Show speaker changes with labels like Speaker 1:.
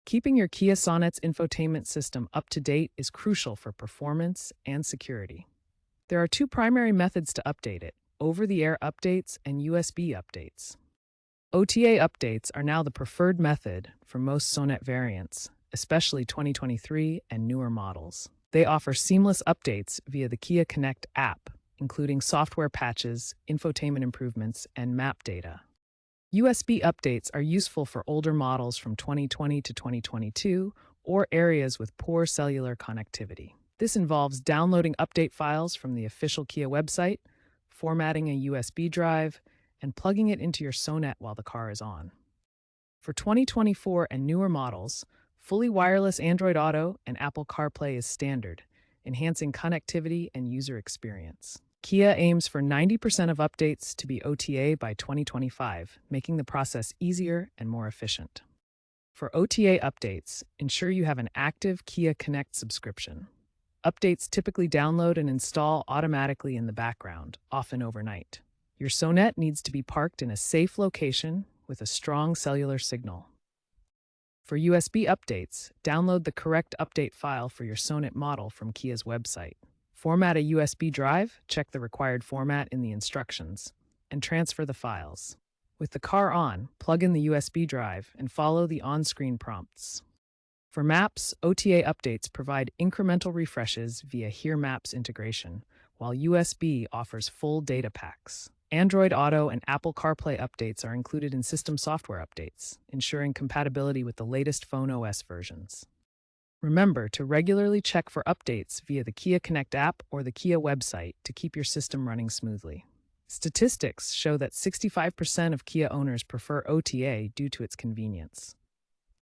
Speaker 1: Keeping your Kia Sonet's infotainment system up to date is crucial for performance and security. There are two primary methods to update it: over-the-air updates and USB updates. OTA updates are now the preferred method for most Sonet variants, especially 2023 and newer models. They offer seamless updates via the Kia Connect app, including software patches, infotainment improvements, and map data. USB updates are useful for older models from 2020 to 2022 or areas with poor cellular connectivity. This involves downloading update files from the official Kia website, formatting a USB drive, and plugging it into your Sonet while the car is on. For 2024 and newer models, fully wireless Android Auto and Apple CarPlay is standard, enhancing connectivity and user experience. Kia aims for 90% of updates to be OTA by 2025, making the process easier and more efficient. For OTA updates, ensure you have an active Kia Connect subscription. Updates typically download and install automatically in the background, often overnight. Your Sonet needs to be parked in a safe location with a strong cellular signal. For USB updates, download the correct update file for your Sonet model from Kia's website. Format a USB drive, check the required format in the instructions, and transfer the files. With the car on, plug in the USB drive and follow the on-screen prompts. For maps, OTA updates provide incremental refreshes via Here Maps integration, while USB offers full data packs. Android Auto and Apple CarPlay updates are included in system software updates, ensuring compatibility with the latest phone OS versions. Remember to regularly check for updates via the Kia Connect app or the Kia website to keep your system running smoothly. Statistics show that 65% of Kia owners prefer OTA due to its convenience.